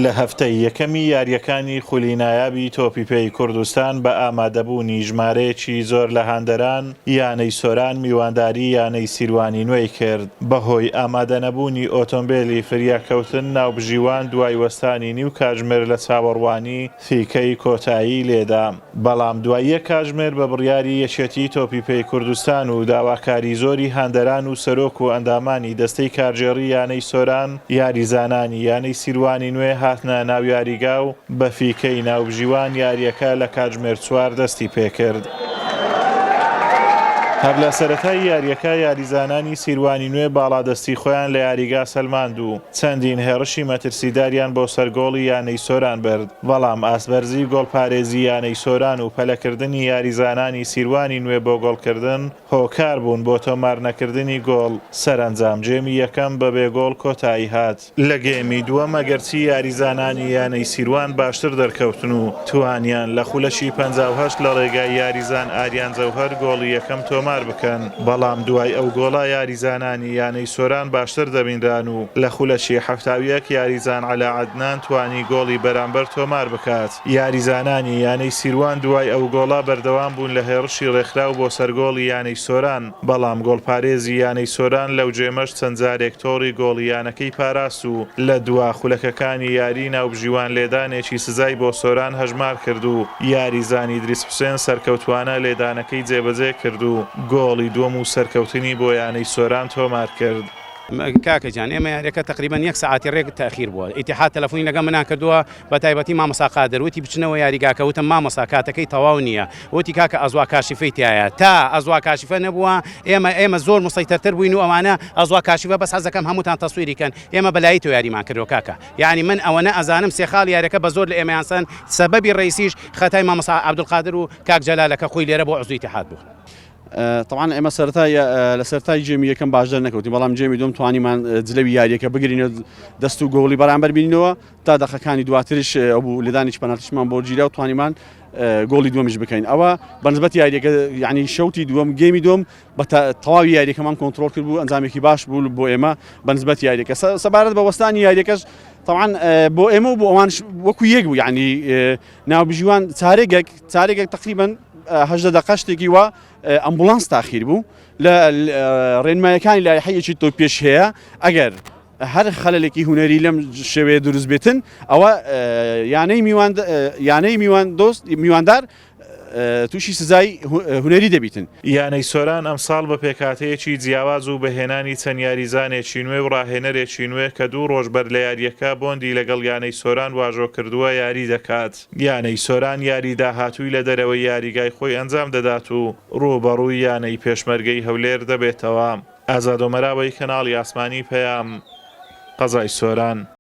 لە هەفتەی یەکەمی یاریەکانی خولی نایابی تۆپیپێی کوردستان بە ئامادەبوونی ژمارەیەکی زۆر لە هاندەران یانەی سۆران میوانداری یانەی سیروانی نوێی کرد بەهۆی ئامادە نەبوونی ئۆتۆمبیلی فریاکەوتن ناوبژیوان دوای وەستانی نیو کاتژمێر لە چاوەڕوانی فیکەی کۆتایی لێدا. بەڵام دوای یەک کاتژمێر بە بڕیاری یەکێتی تۆپیپێی کوردستان و داواکاری زۆری هاندەران و سەرۆک و ئەندامانی دەستەی کارژێڕی یانەی سۆران یاریزانانی یانەی سیروانی نوێ هاتنە ناو یاریگا و بە فیکەی ناوبژیوان یاریەکە لە کاتژمێر 4 دەستی پێکرد. هەر لە سەرەتای یاریەکە یاریزانانی سیروانی نوێ باڵادەستی خۆیان لە یاریگا سەلماند و چەندین هێڕشی مەترسیداریان بۆ سەرگۆڵی یانەی سۆران برد. بەڵام ئاسبەرزی گۆڵپارێزی یانەی سۆران و پەلەکردنی یاریزانانی سیروانی نوێ بۆ گۆڵکردن هۆکار بوون بۆ تۆمار نەکردنی گۆڵ. سەرنجام جێمی یەکەم بە بێگۆڵ کۆتایی هات. لە گێمی دووەم ئەگەرچی یاریزانانی یانەی سیروان باشتر دەرکەوتن و توانیان لە خولەشی 58 لە ڕێگای یاریزان ئاریان جەوهەر گۆڵی یەکەم تۆمار بکەن، بەڵام دوای ئەو گۆڵا یاریزانانی یانەی سۆران باشتر دەبینران و لە خولەشی 71 یاریزان عەلا عەدنان توانی گۆڵی بەرامبەر تۆمار بکات. یاریزانانی یانەی سیروان دوای ئەو گۆڵا بەردەوام بوون لە هێڕشی ڕێکخراو بۆ سەرگۆڵی یانەی سۆران، بەڵام گۆڵپارێزی یانەی سۆران لەو جێمەش چەند جارێک تۆڕی گۆڵی یانەکەی پاراست و لە دوا خولەکەکانی یاری ناوبژیوان لێدانێکی سزای بۆ سۆران هەژمار کرد و یاریزانی دریس حوسێن سەرکەوتوانە لێدانەکەی جێبەجێ کرد و گۆڵی دووەم و سەرکەوتنی بۆ یانەی سۆران تۆمار کرد. کاکەجان ئێمە یاریەکە تقریبان 1 ساعتی ڕێک تاخیر بووە. ئیتیحاد تەلەفۆنی لەگەڵ منان کردووە بە تایبەتی مامۆستا قادر وتی بچنەوە یاریگاکە وتم مامۆستا کاتەکەی تەواو نییە. وتی کاکە ئەزوا کاشفەی تایە تا ئەزوا کاشفە نەبووە ئێمە زۆر مسەیتەرتر بووین و ئەوانە ئەزوا کاشفە بەس حەزەکەم هەمووتان تەسویریکەن ئێمە بەلایی تۆ یاریمان کردەوە کاکە. یعنی من ئەوەنە ئەزانم سێ خاڵ یاریەکە بە زۆر لە ئێمەیانسان سەبەبی ڕئیسیش خەتای مامۆستا عەبدولقادر و کاک جەلالەکە خۆی لێرە بۆ عوزوی ئیتیحاد بوو. طبعا ئێمە لە سەرەتای جێمی یەکەم باشدار نەکەوتی، بەڵام جێمی دوم توانیمان جلەوی یاریەکە بگرینەوە دەست و گۆڵی بەرامبەر بینینەوە تا دەقەکانی دواتریش ئەو لێدانێکی پەنالتیشمان بۆ گیرا و توانیمان گۆڵی دووەمیش بکەین. ئەوە بەنسبەت یاریەکە یعنی شەوتی دووەم گێمی دوم بە تەواوی یاریەکەمان کۆنتڕۆڵ کرد بوو، ئەنجامێکی باش بوو بۆ ئێمە بەنسبەت یاریەکە. سەبارەت بە وەستانی یاریەکەش طبعا بۆ ئێمە و بۆ ئەوان وەکو یەک بوو، یعنی ناوبژیوان چارێکێک تقریبا 18 دقە شتێکی وە ئەمبولانس تاخیر بوو لە ڕێنمایەکانی لایحەیەکی تۆ پێش هەیە. ئەگەر هەر خەلەلێکی هونەری لەم شێوەیە دروست بێتن ئەوە یانەی میواندار تووشی سزای هونەری دەبیتن. یانەی سۆران ئەمساڵ بە پێکاتەیەکی جیاواز و بەهێنانی چەند یاریزانێکی نوێ و ڕاهێنەرێکی نوێ کە 2 ڕۆژ بەر لە یاریەکە بۆندی لەگەڵ یانەی سۆران واژۆ کردووە یاری دەکات. یانەی سۆران یاری داهاتووی لە دەرەوەی یاریگای خۆی ئەنجام دەدات و ڕووبەڕووی یانەی پێشمەرگەی هەولێر دەبێتەوە. ئازاد و مەراوەی کەناڵی ئاسمانی پەیام قەزای سۆران.